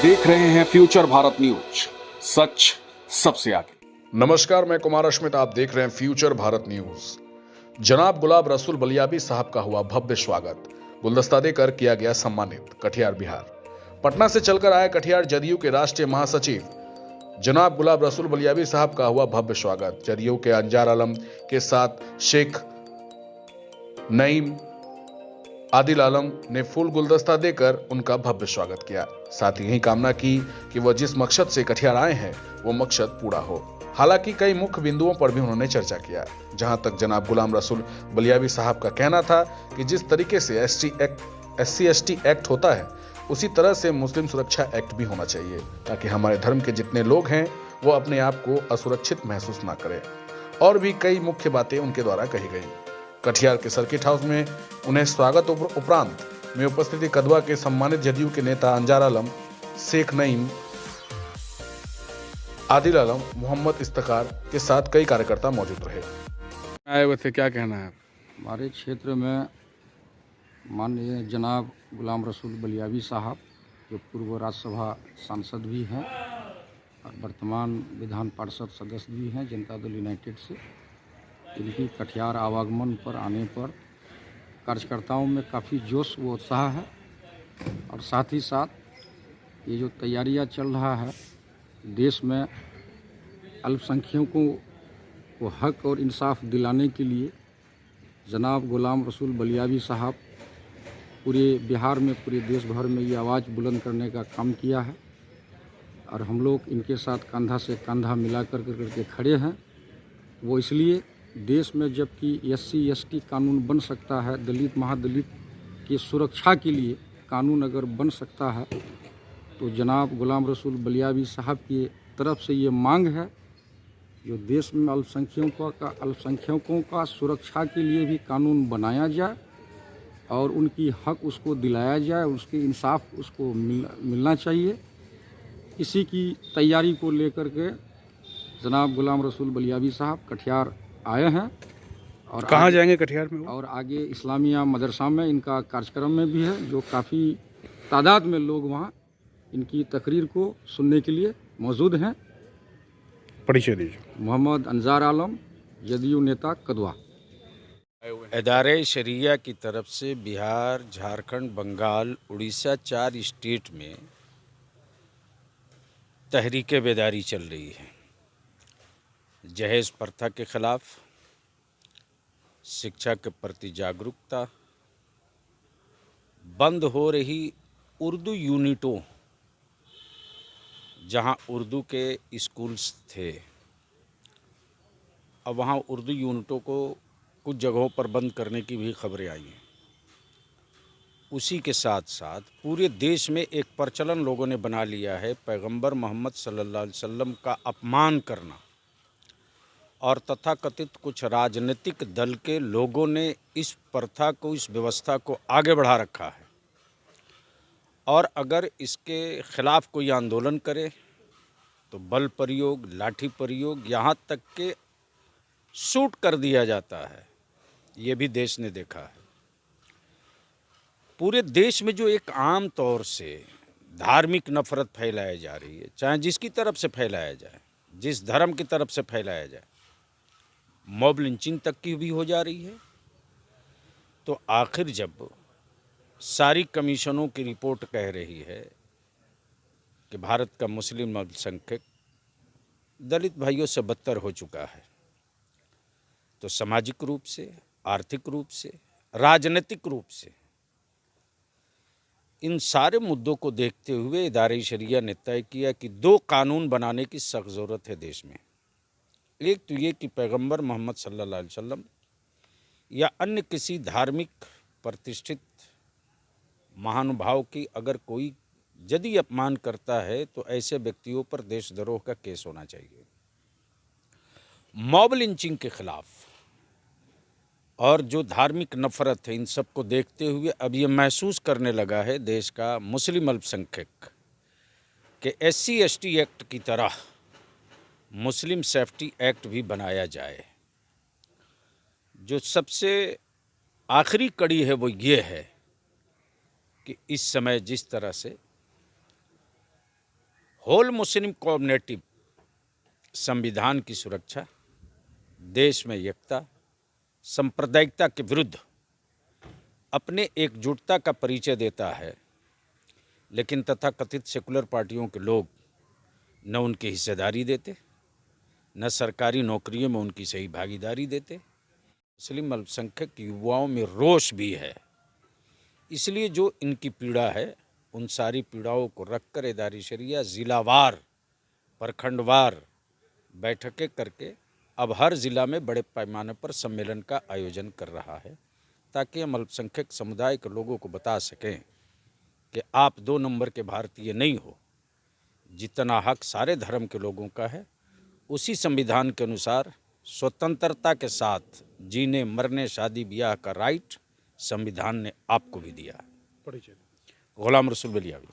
देख रहे हैं फ्यूचर भारत न्यूज, सच सबसे आगे। नमस्कार, मैं कुमार अश्मित। आप देख रहे हैं फ्यूचर भारत न्यूज। जनाब गुलाब रसूल बलियाबी साहब का हुआ भव्य स्वागत। गुलदस्ता देकर किया गया सम्मानित। कटिहार, बिहार। पटना से चलकर आए कटिहार जदयू के राष्ट्रीय महासचिव जनाब गुलाब रसूल बलियाबी साहब का हुआ भव्य स्वागत। जदयू के अंजार आलम के साथ शेख नईम आदिल आलम ने फूल गुलदस्ता देकर उनका भव्य स्वागत किया। साथ ही यही कामना की कि वह जिस मकसद से कटिहार आए हैं वो मकसद पूरा हो। हालांकि कई मुख्य बिंदुओं पर भी उन्होंने चर्चा किया। जहां तक जनाब गुलाम रसूल बलियाबी साहब का कहना था कि जिस तरीके से SC/ST एक्ट होता है उसी तरह से मुस्लिम सुरक्षा एक्ट भी होना चाहिए, ताकि हमारे धर्म के जितने लोग हैं वो अपने आप को असुरक्षित महसूस ना करें। और भी कई मुख्य बातें उनके द्वारा कही गई। कटिहार के सर्किट हाउस में उन्हें स्वागत उपरांत में उपस्थिति कदवा के सम्मानित जदयू के नेता अंजार आलम, शेख नईम, आदिल आलम, मोहम्मद इफ्तिखार के साथ कई कार्यकर्ता मौजूद रहे। आए हुए थे, क्या कहना है? हमारे क्षेत्र में माननीय जनाब गुलाम रसूल बलियाबी साहब, जो पूर्व राज्यसभा सांसद भी हैं और वर्तमान विधान पार्षद सदस्य भी हैं जनता दल यूनाइटेड से, इनकी कटिहार आवागमन पर आने पर कार्यकर्ताओं में काफ़ी जोश व उत्साह है। और साथ ही साथ ये जो तैयारियां चल रहा है देश में अल्पसंख्यकों को हक और इंसाफ दिलाने के लिए, जनाब गुलाम रसूल बलियाबी साहब पूरे बिहार में, पूरे देश भर में ये आवाज़ बुलंद करने का काम किया है और हम लोग इनके साथ कंधा से कंधा मिला करके खड़े हैं। वो इसलिए देश में जबकि SC/ST कानून बन सकता है, दलित महादलित की सुरक्षा के लिए कानून अगर बन सकता है, तो जनाब गुलाम रसूल बलियाबी साहब की तरफ से ये मांग है जो देश में अल्पसंख्यकों का सुरक्षा के लिए भी कानून बनाया जाए और उनकी हक उसको दिलाया जाए, उसके इंसाफ उसको मिलना चाहिए। इसी की तैयारी को लेकर के जनाब गुलाम रसूल बलियाबी साहब कटिहार आए हैं। और कहाँ जाएंगे कटिहार में? और आगे इस्लामिया मदरसा में इनका कार्यक्रम में भी है, जो काफ़ी तादाद में लोग वहाँ इनकी तकरीर को सुनने के लिए मौजूद हैं। परिचय दीजिए। मोहम्मद अंजार आलम, जदयू नेता, कदवा। इदारे शरिया की तरफ से बिहार, झारखंड, बंगाल, उड़ीसा 4 स्टेट में तहरीक बेदारी चल रही है। जहेज प्रथा के खिलाफ, शिक्षा के प्रति जागरूकता, बंद हो रही उर्दू यूनिटों, जहां उर्दू के स्कूल्स थे, अब वहां उर्दू यूनिटों को कुछ जगहों पर बंद करने की भी खबरें आई हैं। उसी के साथ साथ पूरे देश में एक प्रचलन लोगों ने बना लिया है, पैगंबर मोहम्मद सल्लल्लाहु अलैहि वसल्लम का अपमान करना, और तथाकथित कुछ राजनीतिक दल के लोगों ने इस प्रथा को, इस व्यवस्था को आगे बढ़ा रखा है। और अगर इसके खिलाफ कोई आंदोलन करे तो बल प्रयोग, लाठी प्रयोग, यहाँ तक के शूट कर दिया जाता है। ये भी देश ने देखा है। पूरे देश में जो एक आम तौर से धार्मिक नफरत फैलाई जा रही है, चाहे जिसकी तरफ से फैलाया जाए, जिस धर्म की तरफ से फैलाया जाए, मॉब लिंचिंग तक की भी हो जा रही है। तो आखिर जब सारी कमीशनों की रिपोर्ट कह रही है कि भारत का मुस्लिम अल्पसंख्यक दलित भाइयों से बदतर हो चुका है, तो सामाजिक रूप से, आर्थिक रूप से, राजनीतिक रूप से इन सारे मुद्दों को देखते हुए इदारे शरिया ने तय किया कि 2 कानून बनाने की सख्त ज़रूरत है देश में। एक तो ये कि पैगंबर मोहम्मद सल्लल्लाहु अलैहि वसल्लम या अन्य किसी धार्मिक प्रतिष्ठित महानुभाव की अगर कोई यदि अपमान करता है तो ऐसे व्यक्तियों पर देशद्रोह का केस होना चाहिए। मॉब लिंचिंग के खिलाफ और जो धार्मिक नफरत है, इन सब को देखते हुए अब ये महसूस करने लगा है देश का मुस्लिम अल्पसंख्यक कि SC/ST एक्ट की तरह मुस्लिम सेफ्टी एक्ट भी बनाया जाए। जो सबसे आखिरी कड़ी है वो ये है कि इस समय जिस तरह से होल मुस्लिम कम्युनिटी संविधान की सुरक्षा, देश में एकता, सांप्रदायिकता के विरुद्ध अपने एकजुटता का परिचय देता है, लेकिन तथाकथित सेकुलर पार्टियों के लोग न उनकी हिस्सेदारी देते, न सरकारी नौकरियों में उनकी सही भागीदारी देते। मुस्लिम अल्पसंख्यक युवाओं में रोष भी है, इसलिए जो इनकी पीड़ा है उन सारी पीड़ाओं को रखकर इदारी शरिया ज़िलावार प्रखंडवार बैठकें करके अब हर ज़िला में बड़े पैमाने पर सम्मेलन का आयोजन कर रहा है, ताकि हम अल्पसंख्यक समुदाय के लोगों को बता सकें कि आप 2 नंबर के भारतीय नहीं हो। जितना हक सारे धर्म के लोगों का है, उसी संविधान के अनुसार स्वतंत्रता के साथ जीने मरने शादी ब्याह का राइट संविधान ने आपको भी दिया है। गुलाम रसूल बलियावी।